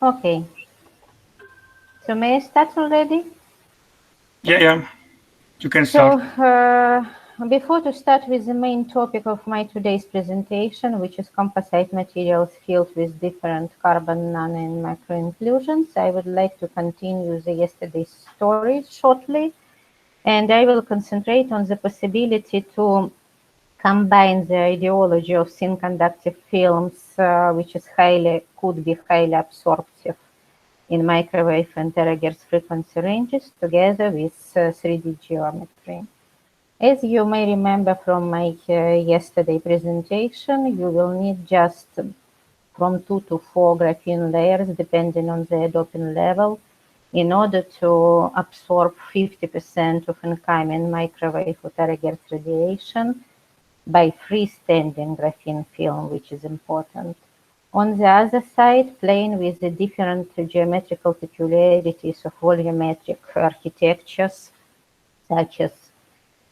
Okay, so may I start already? Yeah, you can So, start. before to start with the main topic of my today's presentation, which is composite materials filled with different carbon nano and microinclusions, I would like to continue the yesterday's story shortly, and I will concentrate on the possibility to combine the ideology of thin conductive films, which is could be highly absorptive in microwave and terahertz frequency ranges, together with 3D geometry. As you may remember from my yesterday presentation, you will need just from 2 to 4 graphene layers, depending on the doping level, in order to absorb 50% of incoming microwave or terahertz radiation by freestanding graphene film, which is important. On the other side, playing with the different geometrical peculiarities of volumetric architectures, such as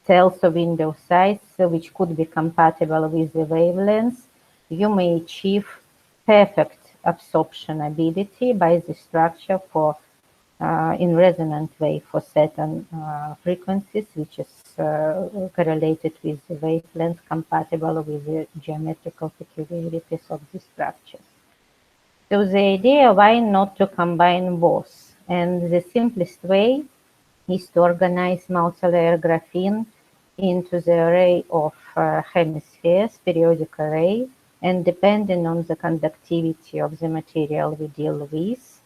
cells of window size, which could be compatible with the wavelengths, you may achieve perfect absorption ability by the structure for in resonant way for certain frequencies, which is correlated with the wavelength compatible with the geometrical peculiarities of the structures. So the idea, why not to combine both? And the simplest way is to organize multi-layer graphene into the array of hemispheres, periodic array, and depending on the conductivity of the material we deal with,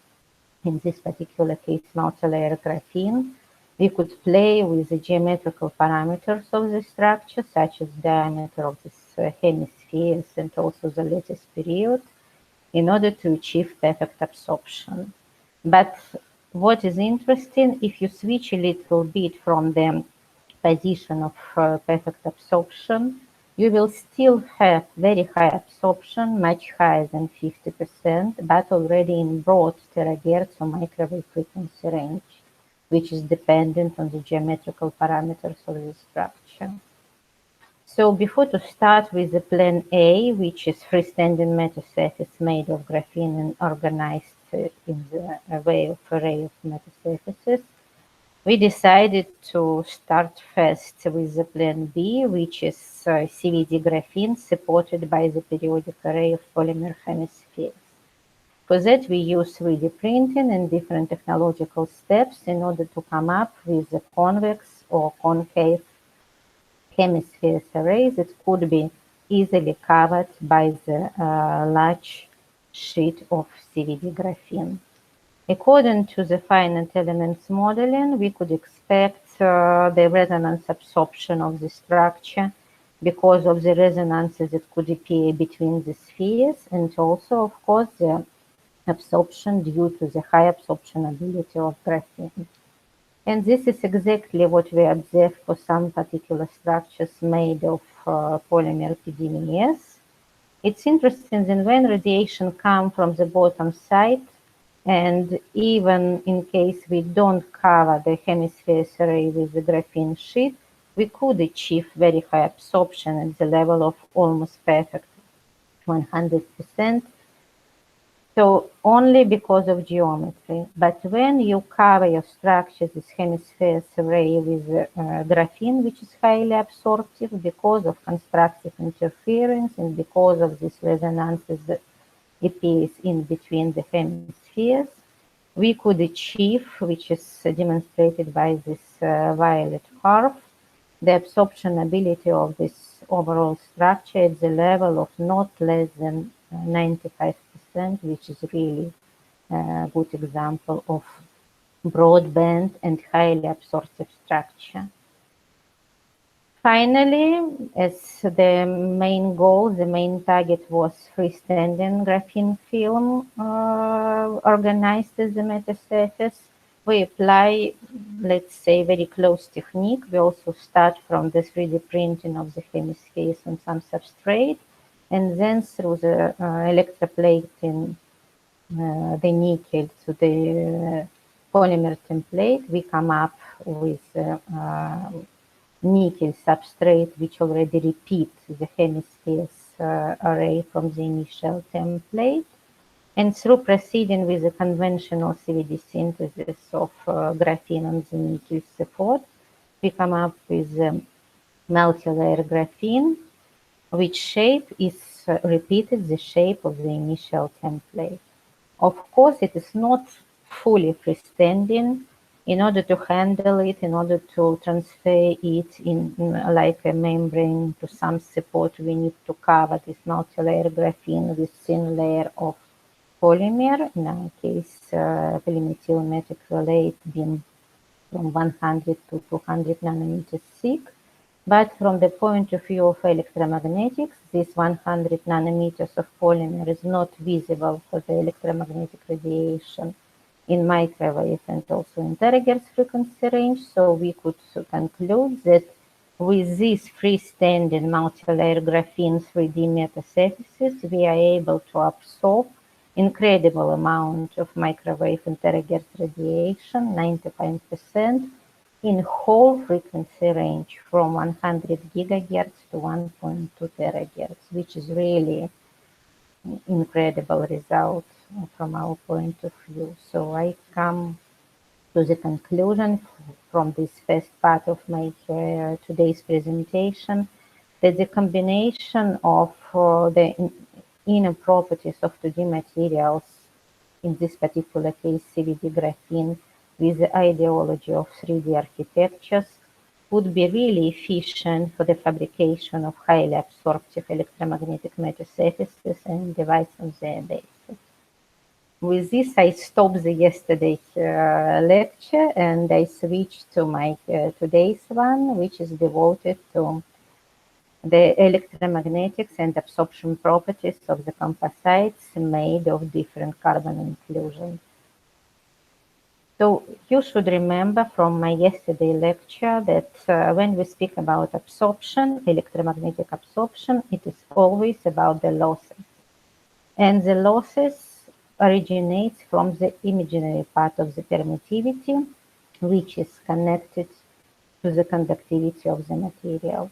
in this particular case multi-layer graphene, we could play with the geometrical parameters of the structure, such as diameter of these hemispheres and also the lattice period, in order to achieve perfect absorption. But what is interesting, if you switch a little bit from the position of perfect absorption, you will still have very high absorption, much higher than 50%, but already in broad terahertz or microwave frequency range, which is dependent on the geometrical parameters of the structure. So before to start with the plan A, which is freestanding metasurface made of graphene and organized in the way of array of metasurfaces, we decided to start first with the plan B, which is CVD graphene supported by the periodic array of polymer hemispheres. For that, we use 3D printing and different technological steps in order to come up with a convex or concave hemispheres array that could be easily covered by the large sheet of CVD graphene. According to the finite elements modeling, we could expect the resonance absorption of the structure because of the resonances that could appear between the spheres, and also, of course, the absorption due to the high absorption ability of graphene. And this is exactly what we observe for some particular structures made of polymer PDMS. It's interesting that when radiation comes from the bottom side, and even in case we don't cover the hemispheres array with the graphene sheet, we could achieve very high absorption at the level of almost perfect 100%. So only because of geometry. But when you cover your structure, this hemispheres array with graphene, which is highly absorptive because of constructive interference and because of these resonances that appears in between the hemispheres, we could achieve, which is demonstrated by this violet curve, the absorption ability of this overall structure at the level of not less than 95%, which is really a good example of broadband and highly absorptive structure. Finally, as the main goal, the main target was freestanding graphene film organized as the metasurface. We apply, let's say, very close technique. We also start from the 3D printing of the hemispheres on some substrate, and then through the electroplating the nickel to the polymer template, we come up with nickel substrate, which already repeats the hemispheres array from the initial template. And through proceeding with the conventional CVD synthesis of graphene on the nickel support, we come up with multi-layer graphene, which shape is repeated the shape of the initial template. Of course, it is not fully freestanding. In order to handle it, in order to transfer it in like a membrane to some support, we need to cover this multi-layer graphene with thin layer of polymer, in our case, polymethyl methacrylate being from 100 to 200 nanometers thick. But from the point of view of electromagnetics, this 100 nanometers of polymer is not visible for the electromagnetic radiation in microwave and also in terahertz frequency range. So we could conclude that with these freestanding multi-layer graphene 3D metasurfaces, we are able to absorb incredible amount of microwave and terahertz radiation, 95%, in whole frequency range from 100 gigahertz to 1.2 terahertz, which is really incredible result from our point of view. So I come to the conclusion from this first part of my today's presentation that the combination of the inner properties of 2D materials, in this particular case CVD graphene, with the ideology of 3D architectures, would be really efficient for the fabrication of highly absorptive electromagnetic metasurfaces and devices on their basis. With this, I stopped the yesterday's lecture and I switched to my today's one, which is devoted to the electromagnetics and absorption properties of the composites made of different carbon inclusions. So you should remember from my yesterday lecture that when we speak about absorption, electromagnetic absorption, it is always about the losses. And the losses originates from the imaginary part of the permittivity, which is connected to the conductivity of the material.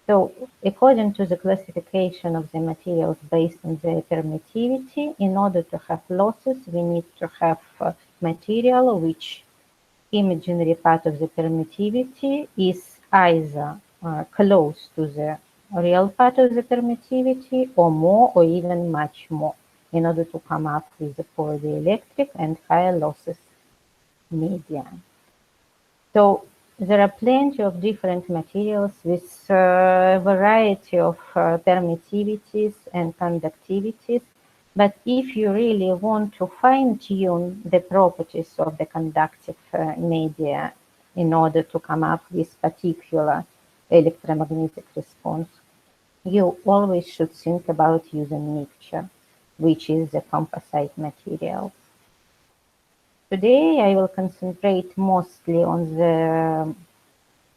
So according to the classification of the materials based on their permittivity, in order to have losses, we need to have material which imaginary part of the permittivity is either close to the real part of the permittivity or more or even much more in order to come up with the polydielectric and higher losses media. So there are plenty of different materials with a variety of permittivities and conductivities. But if you really want to fine-tune the properties of the conductive media in order to come up with particular electromagnetic response, you always should think about using mixture, which is the composite material. Today, I will concentrate mostly on the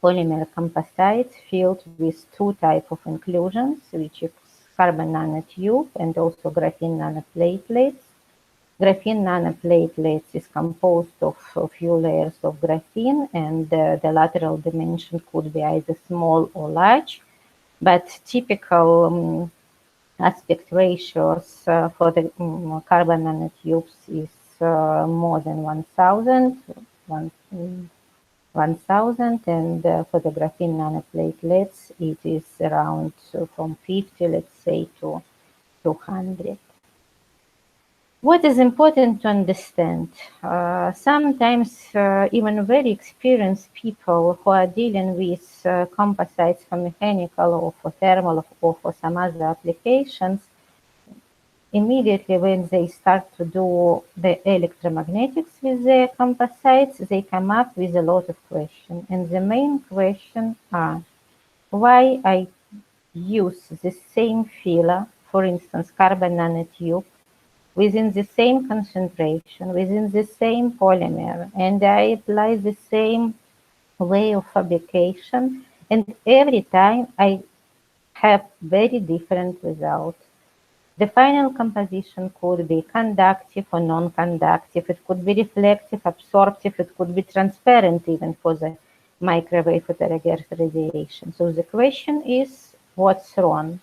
polymer composites filled with two types of inclusions, which is carbon nanotube and also graphene nanoplatelets. Graphene nanoplatelets is composed of a few layers of graphene, and the lateral dimension could be either small or large, but typical aspect ratios for the carbon nanotubes is more than 1,000, and for the graphene nanoplatelets, it is around from 50, let's say, to 200. What is important to understand? Sometimes even very experienced people who are dealing with composites for mechanical or for thermal or for some other applications, immediately when they start to do the electromagnetics with the composites, they come up with a lot of questions. And the main question are, why I use the same filler, for instance, carbon nanotube, within the same concentration, within the same polymer, and I apply the same way of fabrication, and every time I have very different results. The final composition could be conductive or non-conductive. It could be reflective, absorptive. It could be transparent even for the microwave or terahertz radiation. So the question is, what's wrong?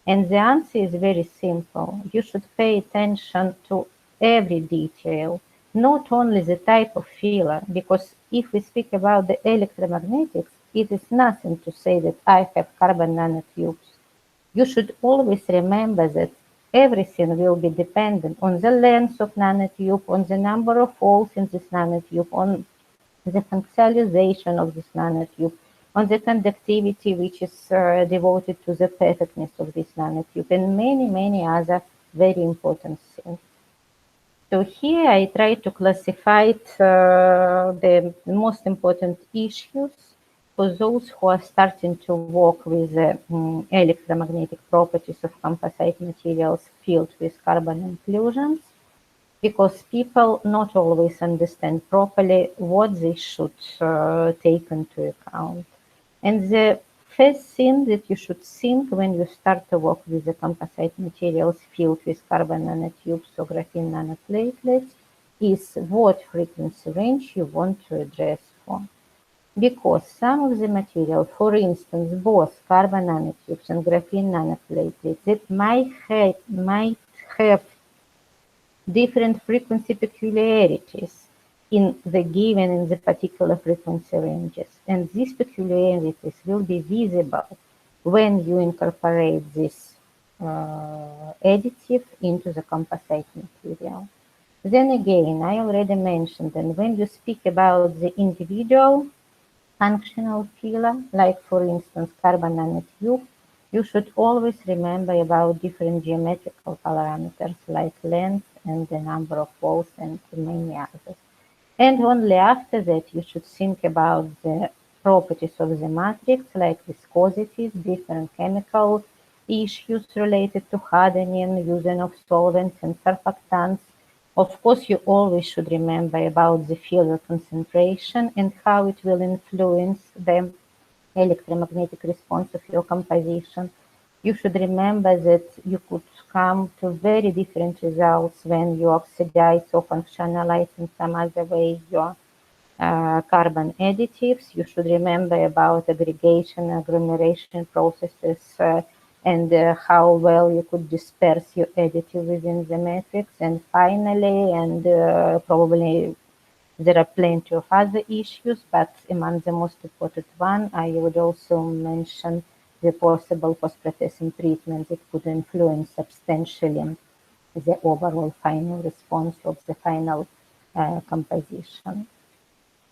And the answer is very simple. You should pay attention to every detail, not only the type of filler, because if we speak about the electromagnetics, it is nothing to say that I have carbon nanotubes. You should always remember that everything will be dependent on the length of nanotube, on the number of holes in this nanotube, on the functionalization of this nanotube, on the conductivity which is devoted to the perfectness of this nanotube, and many, many other very important things. So here I try to classify the most important issues for those who are starting to work with the electromagnetic properties of composite materials filled with carbon inclusions, because people not always understand properly what they should take into account. And the first thing that you should think when you start to work with the composite materials filled with carbon nanotubes or graphene nanoplatelets is what frequency range you want to address for. Because some of the material, for instance, both carbon nanotubes and graphene nanoplatelets, that might have different frequency peculiarities in the particular frequency ranges. And these peculiarities will be visible when you incorporate this additive into the composite material. Then again, I already mentioned that when you speak about the individual functional filler, like for instance carbon nanotube, you should always remember about different geometrical parameters like length and the number of walls and many others. And only after that you should think about the properties of the matrix like viscosities, different chemical issues related to hardening, using of solvents and surfactants. Of course, you always should remember about the filler concentration and how it will influence the electromagnetic response of your composition. You should remember that you could come to very different results when you oxidize or functionalize in some other way your carbon additives. You should remember about aggregation, agglomeration processes, and how well you could disperse your additive within the matrix. And finally, and probably there are plenty of other issues, but among the most important one, I would also mention the possible post-processing treatment that could influence substantially the overall final response of the final composition.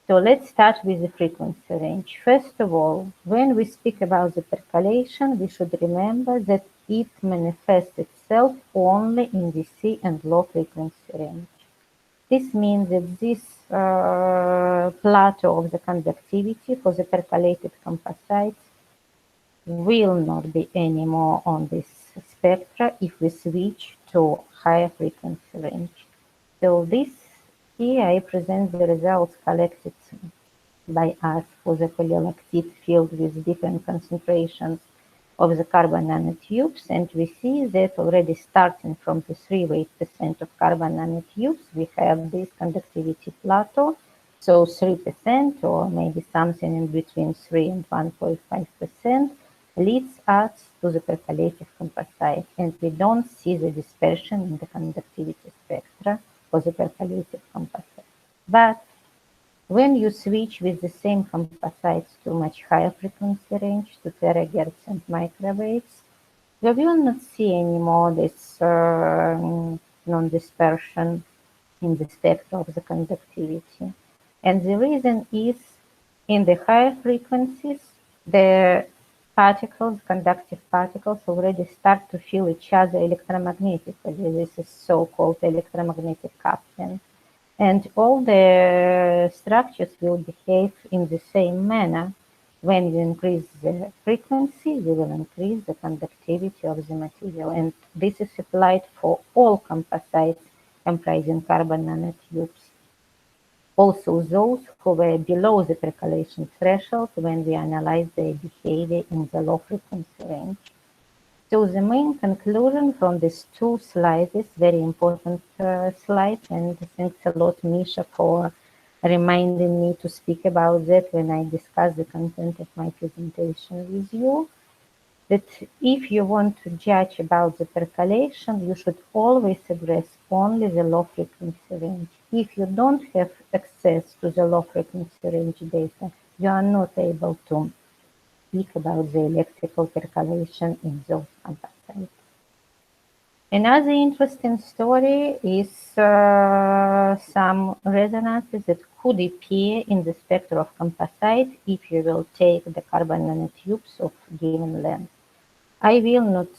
So let's start with the frequency range. First of all, when we speak about the percolation, we should remember that it manifests itself only in DC and low frequency range. This means that this plateau of the conductivity for the percolated composites will not be anymore on this spectra if we switch to higher frequency range. So this here I present the results collected by us for the polylactide filled with different concentrations of the carbon nanotubes, and we see that already starting from the 3 weight% of carbon nanotubes, we have this conductivity plateau. So 3% or maybe something in between 3 and 1.5% leads us to the percolative composite, and we don't see the dispersion in the conductivity spectra for the percolative composite. But when you switch with the same composites to much higher frequency range, to terahertz and microwaves, you will not see anymore this non-dispersion in the spectra of the conductivity. And the reason is in the higher frequencies, the particles, conductive particles, already start to feel each other electromagnetically. This is so-called electromagnetic coupling. And all the structures will behave in the same manner. When you increase the frequency, you will increase the conductivity of the material. And this is applied for all composites comprising carbon nanotubes. Also those who were below the percolation threshold when we analyzed their behavior in the low frequency range. So the main conclusion from these two slides is very important slide, and thanks a lot, Misha, for reminding me to speak about that when I discuss the content of my presentation with you. that if you want to judge about the percolation, you should always address only the low frequency range. If you don't have access to the low frequency range data, you are not able to speak about the electrical percolation in those composites. Another interesting story is some resonances that could appear in the spectrum of composite if you will take the carbon nanotubes of given length. I will not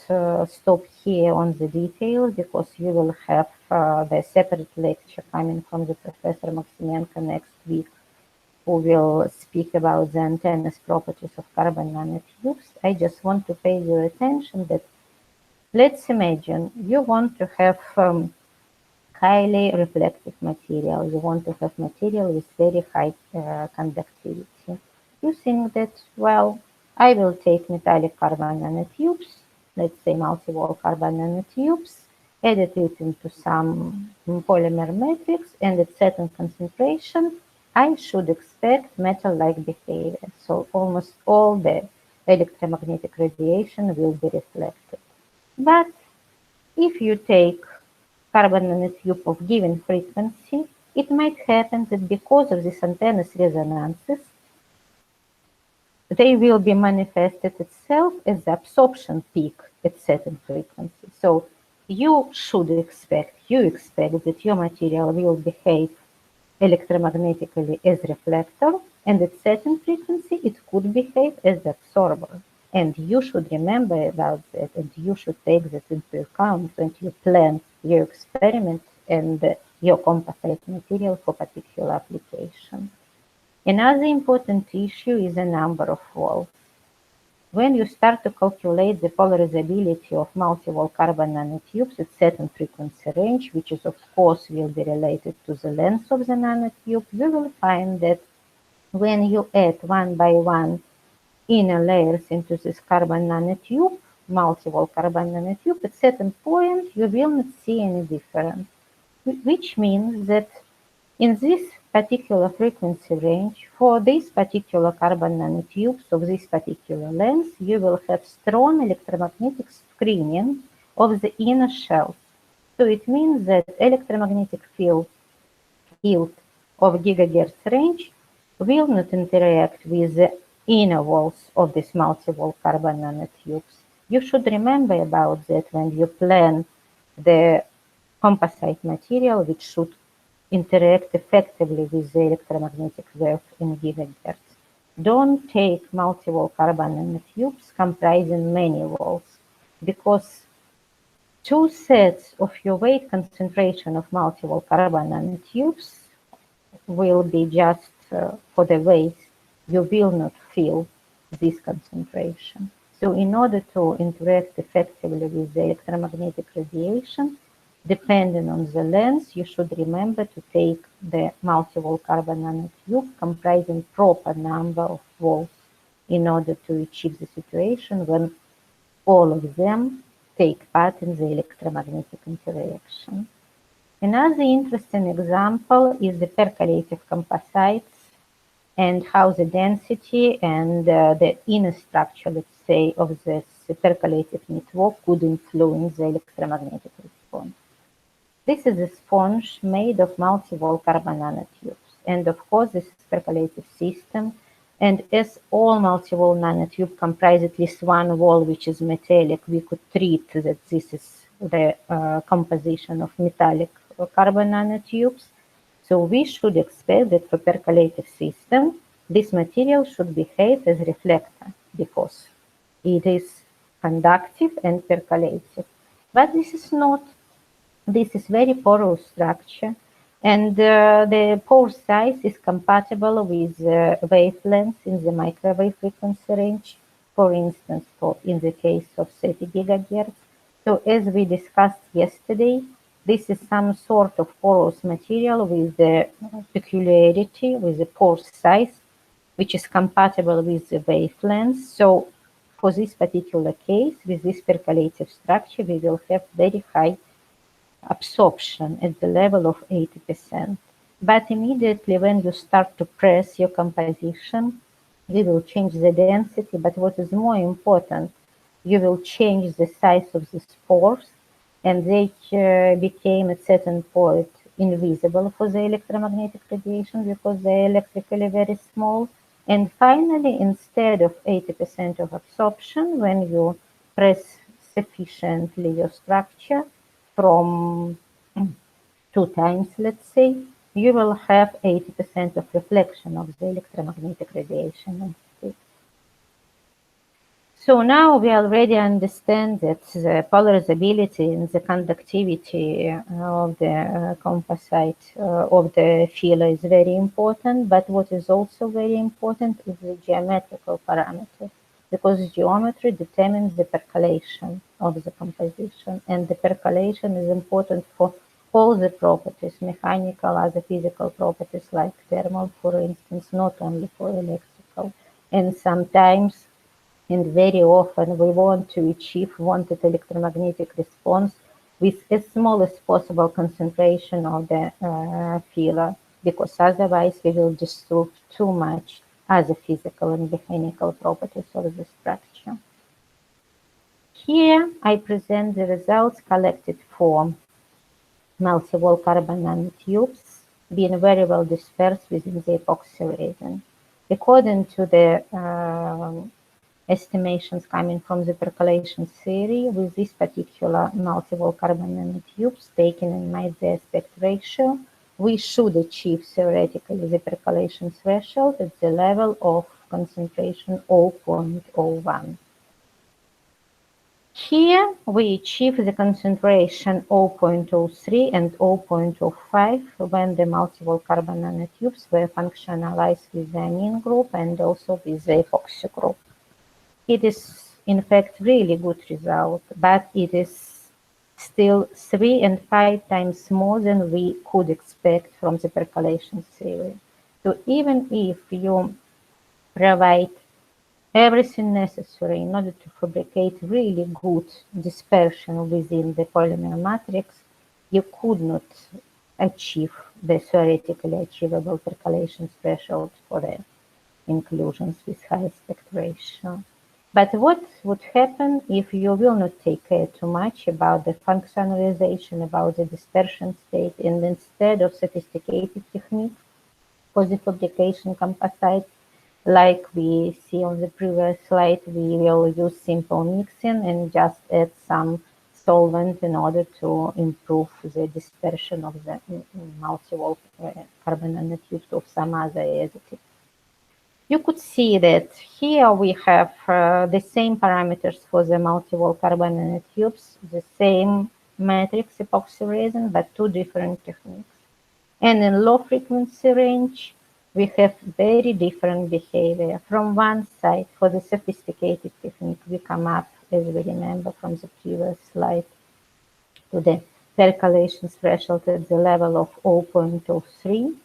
stop here on the details because you will have the separate lecture coming from the Professor Maximenko next week, who will speak about the antennas properties of carbon nanotubes. I just want to pay your attention that let's imagine you want to have highly reflective material. You want to have material with very high conductivity. You think that, well, I will take metallic carbon nanotubes, let's say multi-wall carbon nanotubes, edit it into some polymer matrix, and at certain concentration, I should expect metal-like behavior. So almost all the electromagnetic radiation will be reflected. But if you take carbon nanotube of given frequency, it might happen that because of this antenna's resonances, they will be manifested itself as the absorption peak at certain frequency. So you expect that your material will behave electromagnetically as reflector, and at certain frequency it could behave as absorber. And you should remember about that, and you should take that into account when you plan your experiment and your composite material for particular application. Another important issue is the number of walls. When you start to calculate the polarizability of multi-wall carbon nanotubes at certain frequency range, which is of course will be related to the length of the nanotube, you will find that when you add one by one inner layers into this carbon nanotube, multi-wall carbon nanotube, at certain point you will not see any difference, which means that in this particular frequency range, for these particular carbon nanotubes of this particular length, you will have strong electromagnetic screening of the inner shell. So it means that electromagnetic field of gigahertz range will not interact with the inner walls of these multi-wall carbon nanotubes. You should remember about that when you plan the composite material, which should interact effectively with the electromagnetic wave in gigahertz. Don't take multi-wall carbon nanotubes comprising many walls, because 2/3 of your weight concentration of multi-wall carbon nanotubes will be just for the weight. You will not feel this concentration. So in order to interact effectively with the electromagnetic radiation, depending on the length, you should remember to take the multi-wall carbon nanotube comprising proper number of walls in order to achieve the situation when all of them take part in the electromagnetic interaction. Another interesting example is the percolative composites and how the density and the inner structure, let's say, of this percolative network could influence the electromagnetic response. This is a sponge made of multi-wall carbon nanotubes. And of course, this is percolative system. And as all multi-wall nanotubes comprise at least one wall, which is metallic, we could treat that this is the composition of metallic carbon nanotubes. So we should expect that for percolative system, this material should behave as reflector because it is conductive and percolative. But this is not. This is very porous structure, and the pore size is compatible with wavelengths in the microwave frequency range, for instance, in the case of 30 gigahertz. So as we discussed yesterday, this is some sort of porous material with the peculiarity, with the pore size, which is compatible with the wavelengths. So for this particular case, with this percolative structure, we will have very high absorption at the level of 80%. But immediately when you start to press your composition, we will change the density. But what is more important, you will change the size of the spores, and they became at certain point invisible for the electromagnetic radiation because they're electrically very small. And finally, instead of 80% of absorption, when you press sufficiently your structure from 2 times, let's say, you will have 80% of reflection of the electromagnetic radiation. So now we already understand that the polarizability and the conductivity of the composite of the filler is very important, but what is also very important is the geometrical parameter, because geometry determines the percolation of the composition, and the percolation is important for all the properties, mechanical, other physical properties like thermal, for instance, not only for electrical. And sometimes and very often we want to achieve wanted electromagnetic response with as small as possible concentration of the filler, because otherwise we will disturb too much other physical and mechanical properties of the structure. Here I present the results collected for multi-wall carbon nanotubes being very well dispersed within the epoxy resin. According to the estimations coming from the percolation theory, with this particular multi-wall carbon nanotubes taken in the aspect ratio, we should achieve theoretically the percolation threshold at the level of concentration 0.01. Here we achieve the concentration 0.03 and 0.05 when the multi-wall carbon nanotubes were functionalized with the amine group and also with the epoxy group. It is in fact really good result, but it is still 3 and 5 times more than we could expect from the percolation theory. So even if you provide everything necessary in order to fabricate really good dispersion within the polymer matrix, you could not achieve the theoretically achievable percolation threshold for the inclusions with high aspect ratio. But what would happen if you will not take care too much about the functionalization, about the dispersion state, and instead of sophisticated technique for the fabrication composite, like we see on the previous slide, we will use simple mixing and just add some solvent in order to improve the dispersion of the multi-wall carbon nanotubes of some other additive. You could see that here we have the same parameters for the multi-wall carbon nanotubes, the same matrix epoxy resin, but two different techniques. And in low frequency range, we have very different behavior. From one side, for the sophisticated technique, we come up, as we remember from the previous slide, to the percolation threshold at the level of 0.03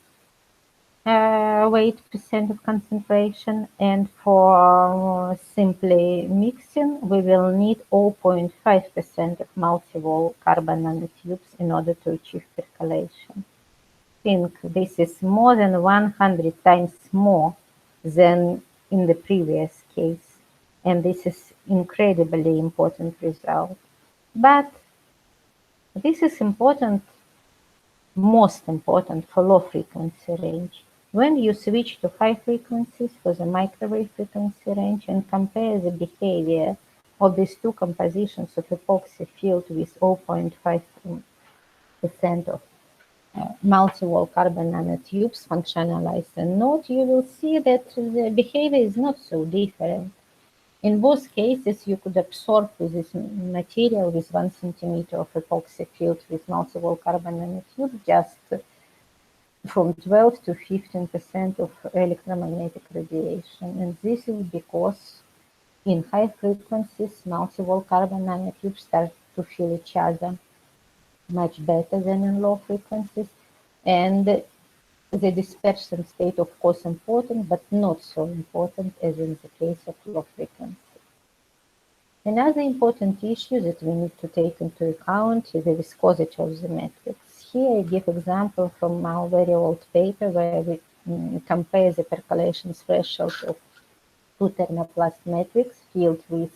weight percent of concentration, and for simply mixing, we will need 0.5% of multi-wall carbon nanotubes in order to achieve percolation. Think this is more than 100 times more than in the previous case, and this is incredibly important result. But this is important, most important for low frequency range. When you switch to high frequencies for the microwave frequency range and compare the behavior of these two compositions of epoxy filled with 0.5% of multi-wall carbon nanotubes functionalized and not, you will see that the behavior is not so different. In both cases, you could absorb with this material with 1 centimeter of epoxy filled with multi-wall carbon nanotube just from 12 to 15% of electromagnetic radiation. And this is because in high frequencies, multi-wall carbon nanotubes start to fill each other much better than in low frequencies. And the dispersion state, of course, important, but not so important as in the case of low frequency. Another important issue that we need to take into account is the viscosity of the matrix. Here I give example from our very old paper where we compare the percolation threshold of two thermoplast matrix filled with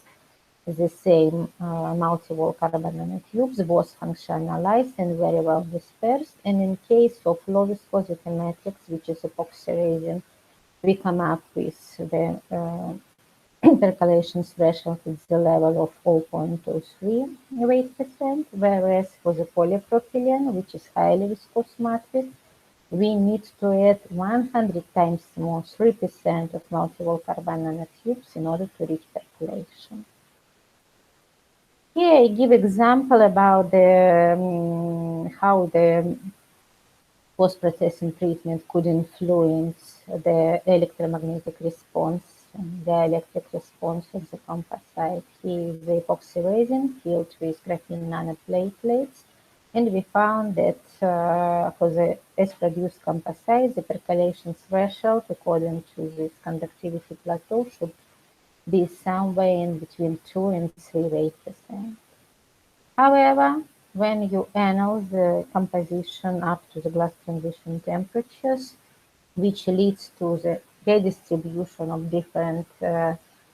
the same multi-wall carbon nanotubes, both functionalized and very well dispersed. And in case of low viscosity matrix, which is epoxy resin, we come up with the percolation threshold at the level of 0.03 weight percent, whereas for the polypropylene, which is highly viscous matrix, we need to add 100 times more, 3% of multi-wall carbon nanotubes in order to reach percolation. Here I give example about how the post-processing treatment could influence the electromagnetic response and the electric response of the composite. Here is the epoxy resin filled with graphene nanoplatelets, and we found that for the S-produced composite, the percolation threshold according to this conductivity plateau should be somewhere in between 2 and 3 weight%. However, when you analyze the composition up to the glass transition temperatures, which leads to the redistribution of different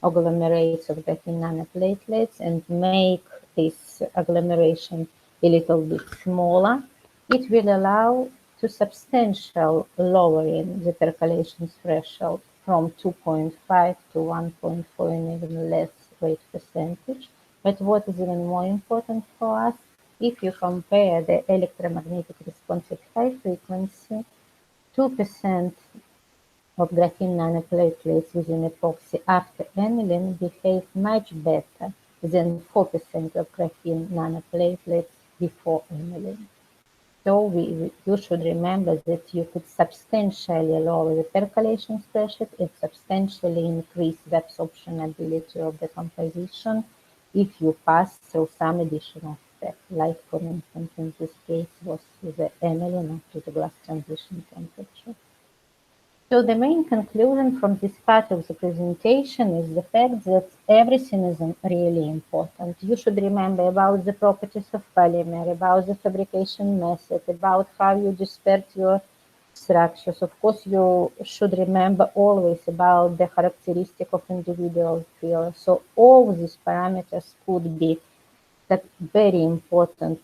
agglomerates of graphene nanoplatelets and make this agglomeration a little bit smaller, it will allow to substantial lowering the percolation threshold from 2.5 to 1.4 and even less weight percentage. But what is even more important for us, if you compare the electromagnetic response at high frequency, 2% of graphene nanoplatelets within epoxy after annealing behave much better than 4% of graphene nanoplatelets before annealing. So you should remember that you could substantially lower the percolation threshold and substantially increase the absorption ability of the composition if you pass through some additional step, like for instance in this case was the annealing up to the glass transition temperature. So the main conclusion from this part of the presentation is the fact that everything is really important. You should remember about the properties of polymer, about the fabrication method, about how you disperse your structures. Of course, you should remember always about the characteristic of individual field. So all these parameters could be very important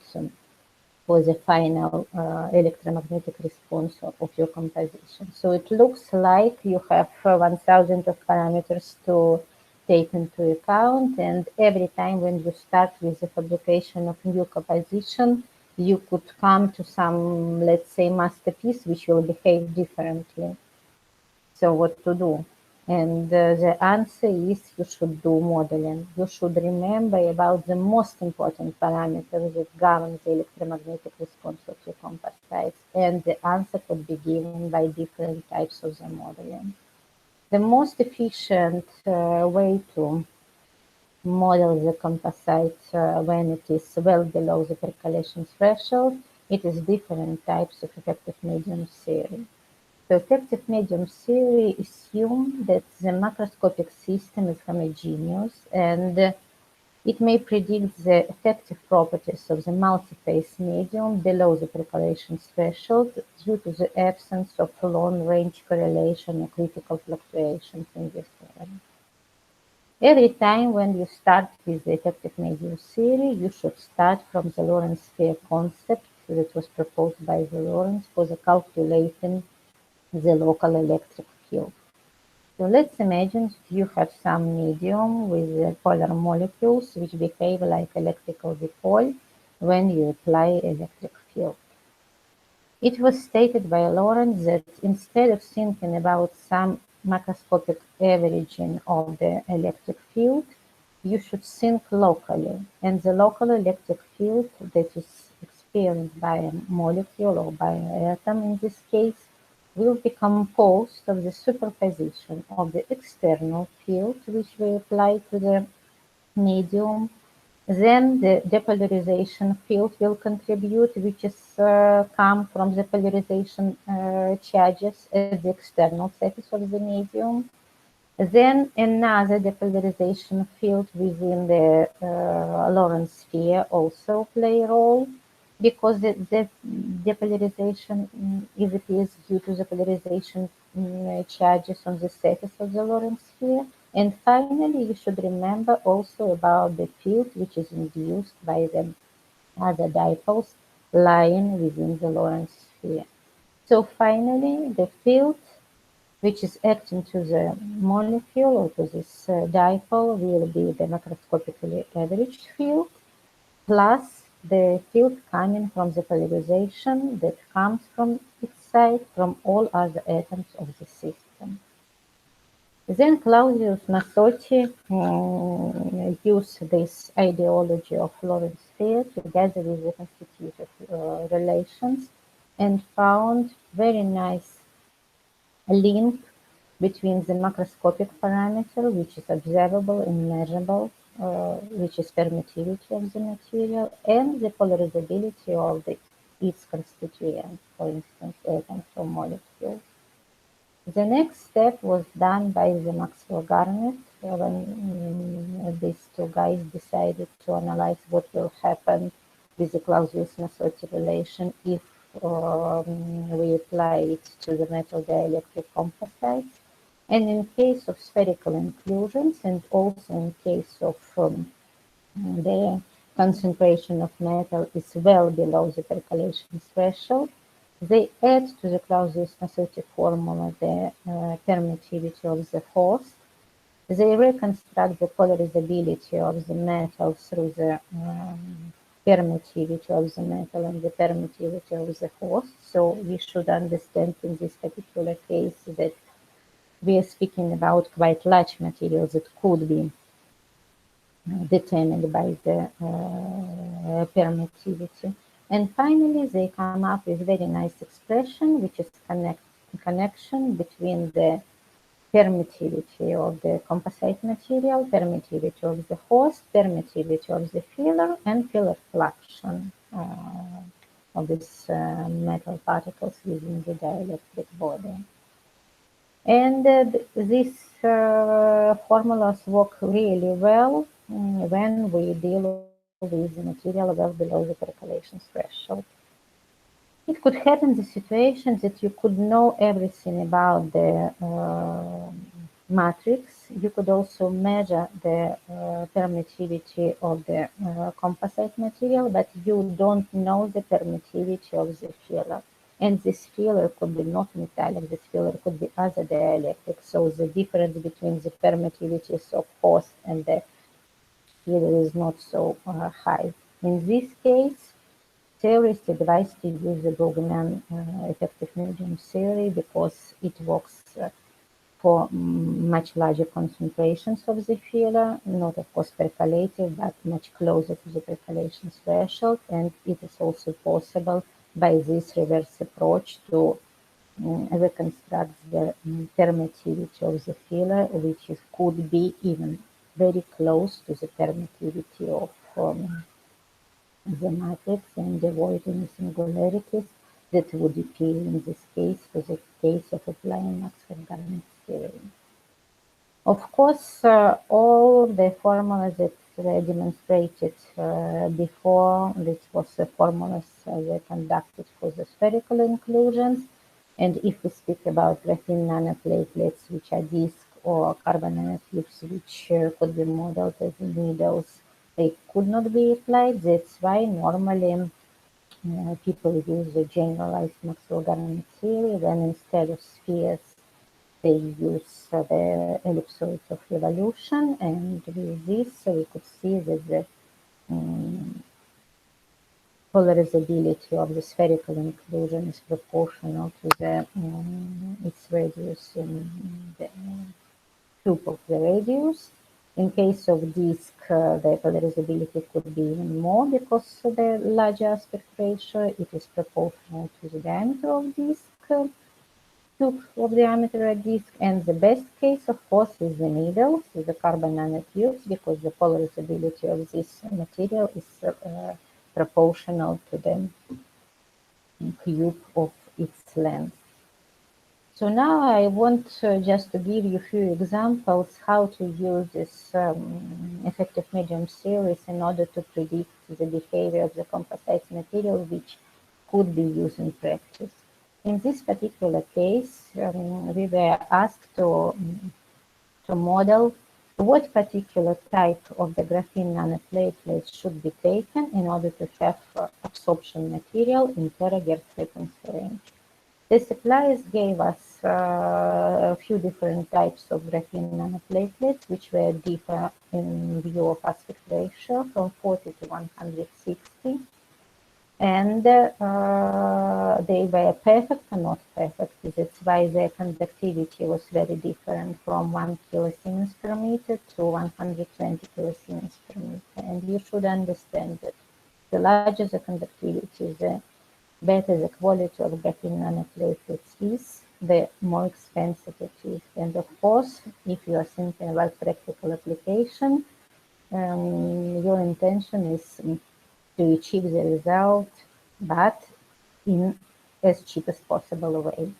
for the final electromagnetic response of your composition. So it looks like you have 1,000 of parameters to take into account, and every time when you start with the fabrication of new composition, you could come to some, let's say, masterpiece which will behave differently. So what to do? And the answer is you should do modeling. You should remember about the most important parameters that govern the electromagnetic response of your composites. And the answer could be given by different types of the modeling. The most efficient way to model the composite when it is well below the percolation threshold, it is different types of effective medium theory. The effective medium theory assumes that the macroscopic system is homogeneous and it may predict the effective properties of the multi-phase medium below the percolation threshold due to the absence of long-range correlation or critical fluctuations in this area. Every time when you start with the effective medium theory, you should start from the Lorentz sphere concept that was proposed by the Lorentz for the calculating the local electric field. So let's imagine you have some medium with polar molecules which behave like electrical dipole when you apply electric field. It was stated by Lorentz that instead of thinking about some macroscopic averaging of the electric field, you should think locally, and the local electric field that is experienced by a molecule or by an atom in this case will be composed of the superposition of the external field which we apply to the medium. Then the depolarization field will contribute, which is come from the polarization charges at the external surface of the medium. Then another depolarization field within the Lorentz sphere also play a role because the depolarization is due to the polarization charges on the surface of the Lorentz sphere. And finally, you should remember also about the field which is induced by the other dipoles lying within the Lorentz sphere. So finally, the field which is acting to the molecule or to this dipole will be the macroscopically averaged field plus the field coming from the polarization that comes from its side from all other atoms of the system. Then Clausius Nasotti used this ideology of Lorentz sphere together with the constitutive relations and found very nice link between the macroscopic parameter, which is observable and measurable, which is permittivity of the material, and the polarizability of its constituent, for instance, atoms or molecules. The next step was done by the Maxwell Garnet when these two guys decided to analyze what will happen with the Clausius-Nasotti relation if we apply it to the metal dielectric composites. And in case of spherical inclusions and also in case of the concentration of metal is well below the percolation threshold, they add to the Clausius-Nasotti formula the permittivity of the host. They reconstruct the polarizability of the metal through the permittivity of the metal and the permittivity of the host. So we should understand in this particular case that we are speaking about quite large materials that could be determined by the permittivity. And finally, they come up with very nice expression, which is connection between the permittivity of the composite material, permittivity of the host, permittivity of the filler, and filler fluxion of these metal particles within the dielectric body. And these formulas work really well when we deal with the material well below the percolation threshold. It could happen the situation that you could know everything about the matrix. You could also measure the permittivity of the composite material, but you don't know the permittivity of the filler. And this filler could be not metallic, this filler could be other dielectric. So the difference between the permittivities of host and the filler is not so high. In this case, theorists advise to use the Brugman effective medium theory because it works for much larger concentrations of the filler, not of course percolative, but much closer to the percolation threshold. And it is also possible by this reverse approach to reconstruct the permittivity of the filler, which could be even very close to the permittivity of the matrix and avoiding singularities that would appear in this case for the case of applying Maxwell-Garnet theory. Of course, all the formulas that were demonstrated before, this was the formulas were conducted for the spherical inclusions. And if we speak about graphene nanoplatelets, which are disk, or carbon nanotubes, which could be modeled as needles, they could not be applied. That's why normally people use the generalized Maxwell-Garnet theory when instead of spheres they use the ellipsoids of revolution, and with this we could see that the polarizability of the spherical inclusion is proportional to the its radius in the cube of the radius. In case of disk, the polarizability could be even more because of the larger aspect ratio. It is proportional to the diameter of disk. Cube of diameter at disk, and the best case, of course, is the needles, is the carbon nanotubes, because the polarizability of this material is proportional to the cube of its length. So now I want just to give you a few examples how to use this effective medium series in order to predict the behavior of the composite material, which could be used in practice. In this particular case, we were asked to model what particular type of the graphene nanoplatelets should be taken in order to have absorption material in terahertz frequency range. The suppliers gave us a few different types of graphene nanoplatelets, which were differ in view of aspect ratio from 40 to 160. And they were perfect or not perfect. That's why their conductivity was very different from 1 kilosiemens per meter to 120 kilosiemens per meter. And you should understand that the larger the conductivity, the better the quality of graphene nanoplatelets is, the more expensive it is. And of course, if you are thinking about practical application, your intention is to achieve the result, but in as cheap as possible way.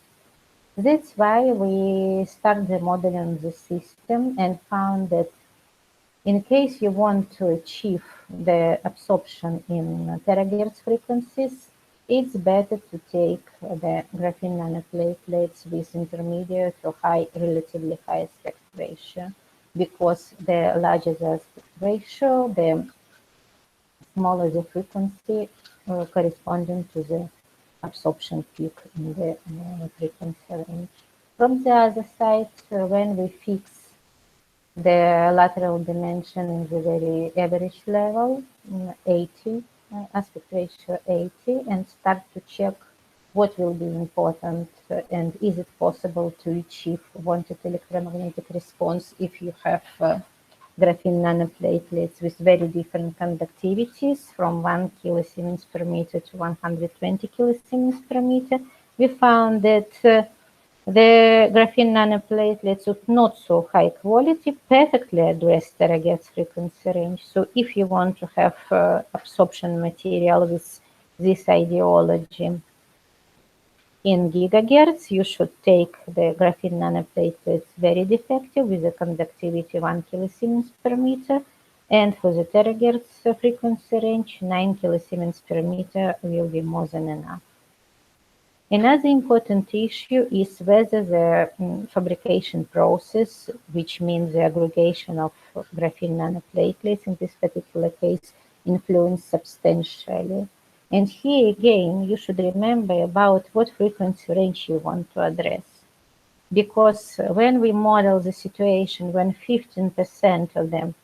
That's why we started the modeling the system and found that in case you want to achieve the absorption in terahertz frequencies, it's better to take the graphene nanoplatelets with intermediate or high, relatively high aspect ratio, because the larger the aspect ratio, the smaller the frequency corresponding to the absorption peak in the frequency range. From the other side, when we fix the lateral dimension in the very average level, 80, aspect ratio 80, and start to check what will be important and is it possible to achieve wanted electromagnetic response if you have graphene nanoplatelets with very different conductivities from 1 kilosiemens per meter to 120 kilosiemens per meter. We found that the graphene nanoplatelets with not so high quality perfectly address terahertz frequency range. So if you want to have absorption material with this ideology in gigahertz, you should take the graphene nanoplatelets very defective with a conductivity 1 kilosiemens per meter. And for the terahertz frequency range, 9 kilosiemens per meter will be more than enough. Another important issue is whether the fabrication process, which means the aggregation of graphene nanoplatelets in this particular case, influence substantially. And here again, you should remember about what frequency range you want to address. Because when we model the situation when 15% of them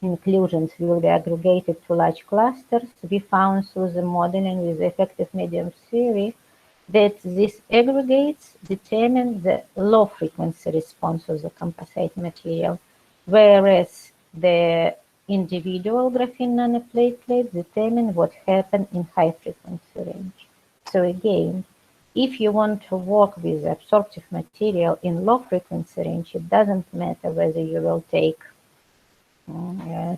inclusions will be aggregated to large clusters, we found through the modeling with effective medium theory that these aggregates determine the low frequency response of the composite material, whereas the individual graphene nanoplatelets determine what happens in high frequency range. So again, if you want to work with absorptive material in low frequency range, it doesn't matter whether you will take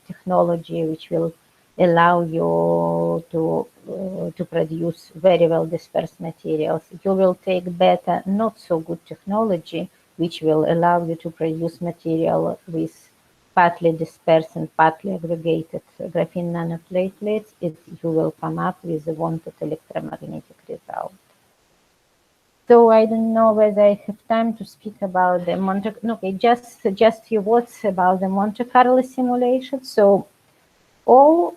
technology which will allow you to produce very well dispersed materials. You will take better, not so good technology, which will allow you to produce material with partly dispersed and partly aggregated graphene nanoplatelets. You will come up with the wanted electromagnetic result. So I don't know whether I have time to speak about the Monte. Okay, just few words about the Monte Carlo simulation. So all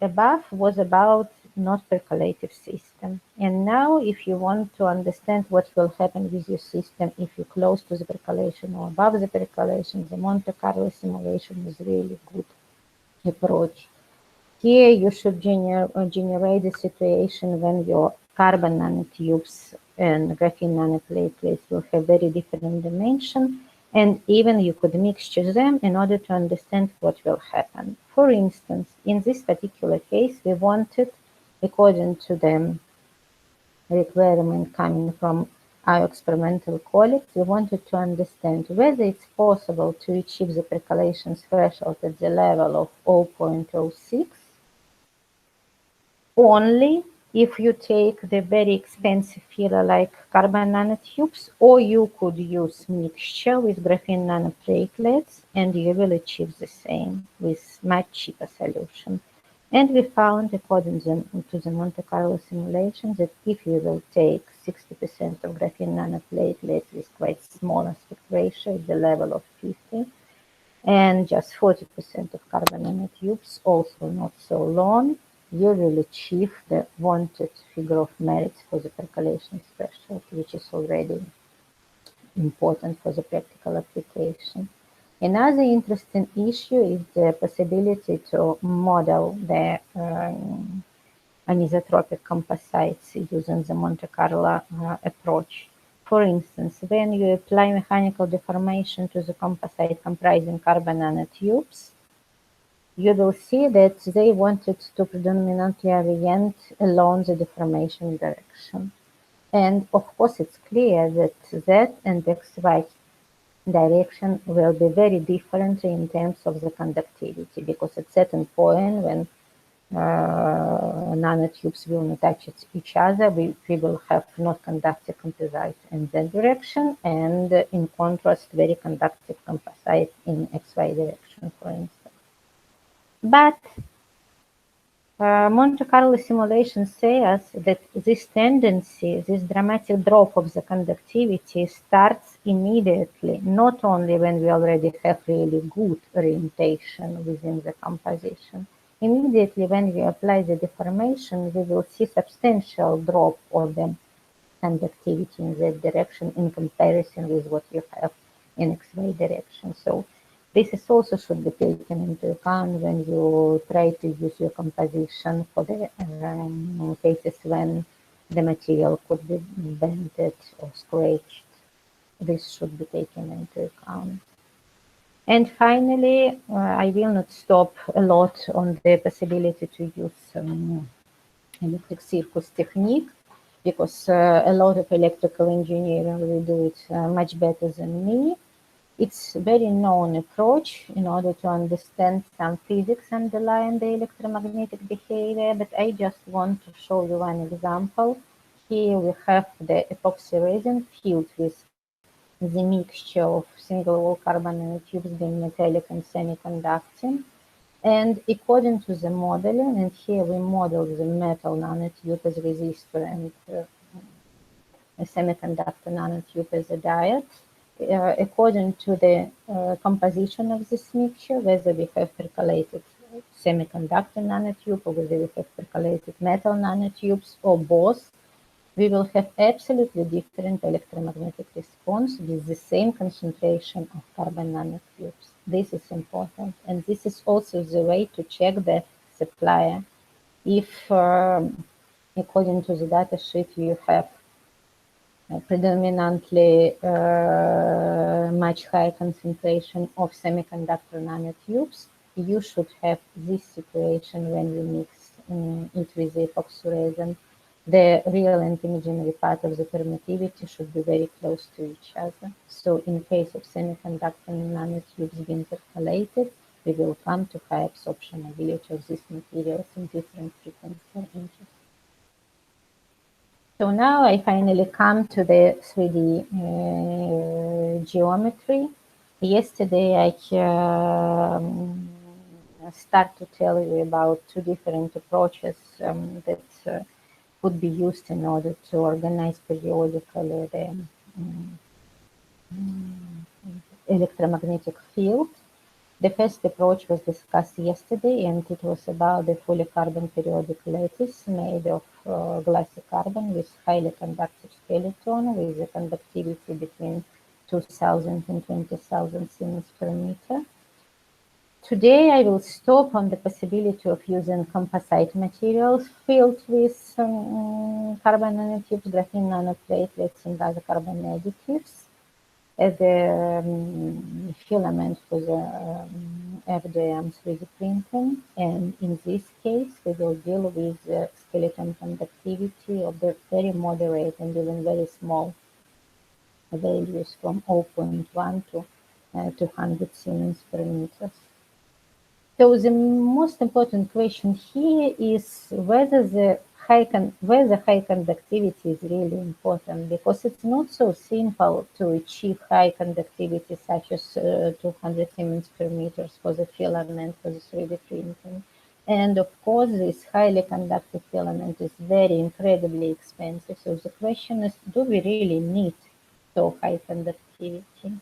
above was about not percolative system. And now if you want to understand what will happen with your system if you close to the percolation or above the percolation, the Monte Carlo simulation is really good approach. Here you should generate the situation when your carbon nanotubes and graphene nanoplatelets will have very different dimension, and even you could mixture them in order to understand what will happen. For instance, in this particular case, we wanted, according to the requirement coming from our experimental colleagues, we wanted to understand whether it's possible to achieve the percolation threshold at the level of 0.06 only if you take the very expensive filler like carbon nanotubes, or you could use mixture with graphene nanoplatelets and you will achieve the same with much cheaper solution. And we found, according to the Monte Carlo simulation, that if you will take 60% of graphene nanoplatelets with quite small aspect ratio at the level of 50, and just 40% of carbon nanotubes, also not so long, you will achieve the wanted figure of merits for the percolation threshold, which is already important for the practical application. Another interesting issue is the possibility to model the anisotropic composites using the Monte Carlo approach. For instance, when you apply mechanical deformation to the composite comprising carbon nanotubes, you will see that they wanted to predominantly orient along the deformation direction. And of course, it's clear that Z and XY direction will be very different in terms of the conductivity, because at certain point when nanotubes will not touch each other, we will have not conductive composite in that direction, and in contrast, very conductive composite in XY direction, for instance. But Monte Carlo simulations say us that this tendency, this dramatic drop of the conductivity starts immediately, not only when we already have really good orientation within the composition. Immediately when we apply the deformation, we will see substantial drop of the conductivity in that direction in comparison with what you have in XY direction. So this is also should be taken into account when you try to use your composition for the cases when the material could be bended or scratched. This should be taken into account. And finally, I will not stop a lot on the possibility to use electric circus technique, because a lot of electrical engineering will do it much better than me. It's a very known approach in order to understand some physics underlying the electromagnetic behavior, but I just want to show you one example. Here we have the epoxy resin filled with the mixture of single-wall carbon nanotubes being metallic and semiconducting. And according to the modeling, and here we model the metal nanotube as resistor and a semiconductor nanotube as a diode, according to the composition of this mixture, whether we have percolated semiconductor nanotube or whether we have percolated metal nanotubes or both, we will have absolutely different electromagnetic response with the same concentration of carbon nanotubes. This is important, and this is also the way to check the supplier. If, according to the data sheet, you have predominantly much higher concentration of semiconductor nanotubes, you should have this situation when you mix it with the epoxy resin. The real and imaginary part of the permittivity should be very close to each other. So in case of semiconductor nanotubes being percolated, we will come to high absorption ability of these materials in different frequency ranges. So now I finally come to the 3D geometry. Yesterday I start to tell you about two different approaches that could be used in order to organize periodically the electromagnetic field. The first approach was discussed yesterday, and it was about the fully carbon periodic lattice made of glassy carbon with highly conductive skeleton with a conductivity between 2000 and 20,000 siemens per meter. Today I will stop on the possibility of using composite materials filled with carbon nanotubes, graphene nanoplatelets, and other carbon additives as a filament for the FDM 3D printing. And in this case, we will deal with the skeleton conductivity of the very moderate and even very small values from 0.1 to 200 Siemens per meter. So the most important question here is whether high conductivity is really important, because it's not so simple to achieve high conductivity such as 200 Siemens per meter for the filament for the 3D printing. And of course, this highly conductive filament is very incredibly expensive. So the question is, do we really need so high conductivity?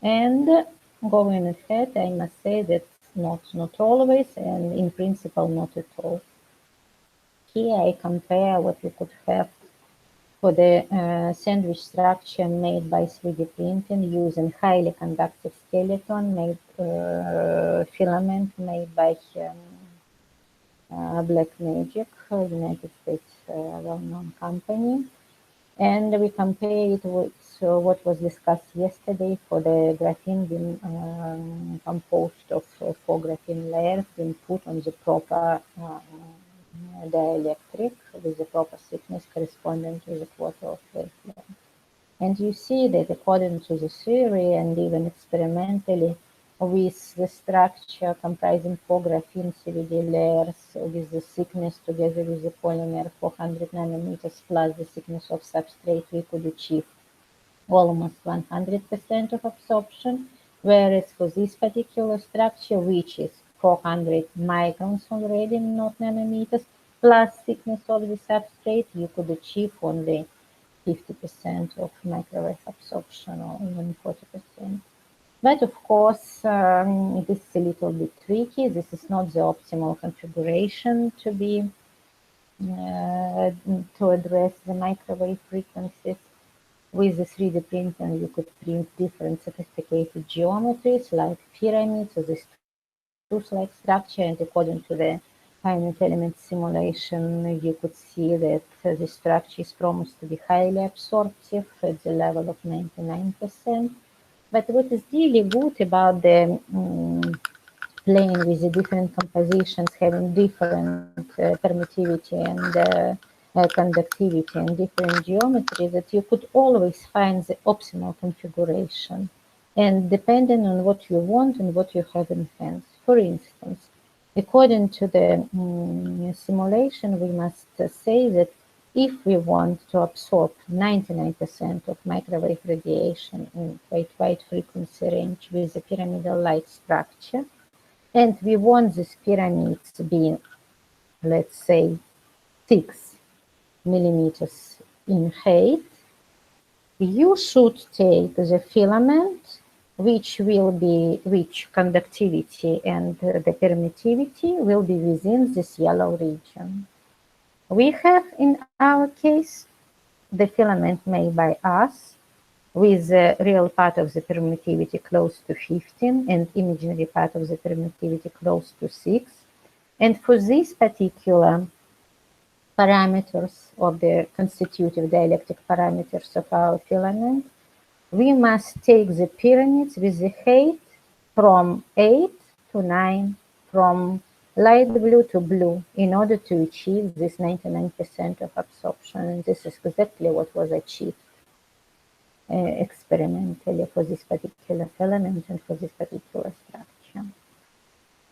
And Going ahead, I must say that not always, and in principle, not at all. Here I compare what we could have for the sandwich structure made by 3D printing using highly conductive skeleton made filament made by Black Magic, United States well-known company. And we compare it with what was discussed yesterday for the graphene being composed of 4 graphene layers being put on the proper dielectric with the proper thickness corresponding to the quarter of wavelength. And you see that according to the theory and even experimentally, with the structure comprising 4 graphene CVD layers with the thickness together with the polymer 400 nanometers plus the thickness of substrate, we could achieve almost 100% of absorption, whereas for this particular structure, which is 400 microns already, not nanometers, plus thickness of the substrate, you could achieve only 50% of microwave absorption or even 40%. But of course, this is a little bit tricky. This is not the optimal configuration to address the microwave frequencies. With the 3D printing, you could print different sophisticated geometries like pyramids or this tooth-like structure, and according to the finite element simulation, you could see that the structure is promised to be highly absorptive at the level of 99%. But what is really good about the playing with the different compositions, having different permittivity and conductivity and different geometry, that you could always find the optimal configuration. And depending on what you want and what you have in hands. For instance, according to the simulation, we must say that if we want to absorb 99% of microwave radiation in quite wide frequency range with a pyramidal-like structure, and we want this pyramid to be, let's say, 6 millimeters in height, you should take the filament which conductivity and the permittivity will be within this yellow region. We have in our case the filament made by us with the real part of the permittivity close to 15 and imaginary part of the permittivity close to 6. And for these particular parameters of the constitutive dielectric parameters of our filament, we must take the pyramids with the height from 8 to 9, from light blue to blue, in order to achieve this 99% of absorption. And this is exactly what was achieved experimentally for this particular filament and for this particular structure.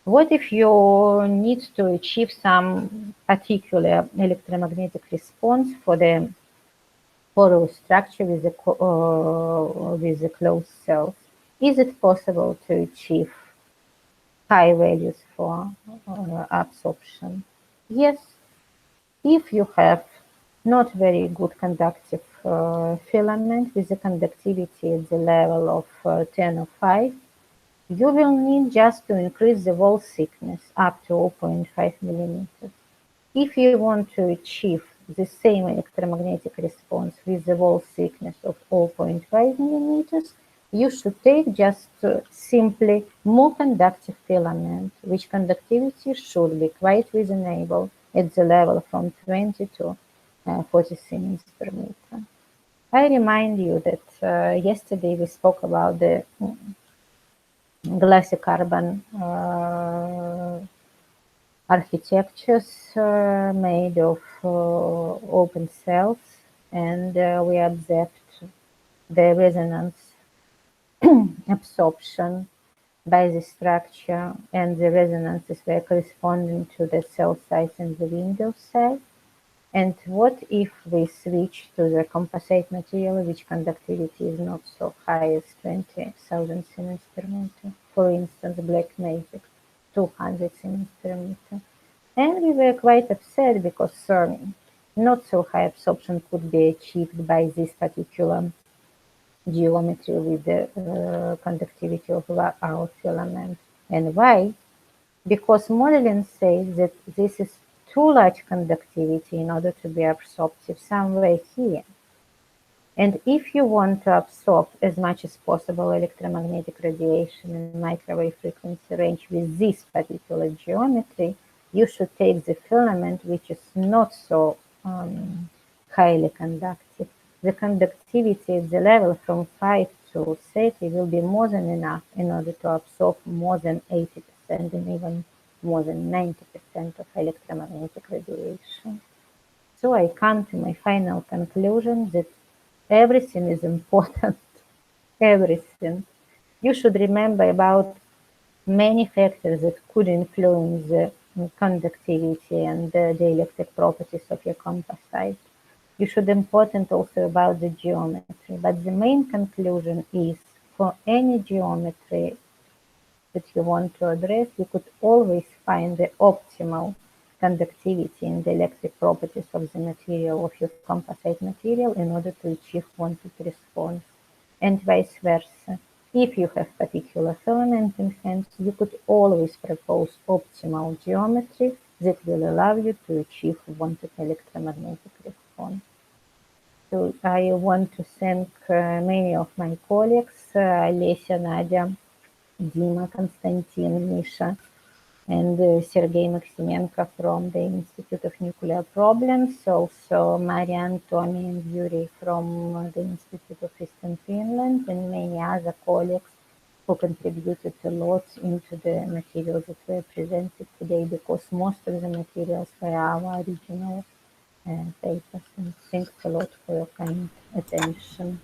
What if you need to achieve some particular electromagnetic response for the porous structure with the closed cells? Is it possible to achieve high values for absorption? Yes, if you have not very good conductive filament with a conductivity at the level of 10 or 5, you will need just to increase the wall thickness up to 0.5 millimeters. If you want to achieve the same electromagnetic response with the wall thickness of 0.5 millimeters, you should take just simply more conductive filament, which conductivity should be quite reasonable at the level from 20 to 40 Siemens per meter. I remind you that yesterday we spoke about the glassy carbon architectures made of open cells, and we observed the resonance absorption by the structure, and the resonances were corresponding to the cell size and the window size. And what if we switch to the composite material, which conductivity is not so high as 20,000 Siemens per meter? For instance, Black Magic, 200 Siemens per meter. And we were quite upset because not so high absorption could be achieved by this particular geometry with the conductivity of our filament. And why? Because modeling says that this is too large conductivity in order to be absorptive somewhere here. And if you want to absorb as much as possible electromagnetic radiation in microwave frequency range with this particular geometry, you should take the filament which is not so highly conductive. The conductivity at the level from 5 to 30 will be more than enough in order to absorb more than 80% and even more than 90% of electromagnetic radiation. So I come to my final conclusion that everything is important. Everything. You should remember about many factors that could influence the conductivity and the electric properties of your composite. You should important also about the geometry, but the main conclusion is for any geometry that you want to address, you could always find the optimal conductivity and the electric properties of the material of your composite material in order to achieve wanted response, and vice versa. If you have particular filament in hand, you could always propose optimal geometry that will allow you to achieve wanted electromagnetic response. So I want to thank many of my colleagues, Lesia, Nadia, Dima, Konstantin, Misha, and Sergei Maximenko from the Institute of Nuclear Problems, also Marian, Tommy, and Yuri from the Institute of Eastern Finland, and many other colleagues who contributed a lot into the materials that were presented today, because most of the materials were our original papers. And thanks a lot for your kind attention.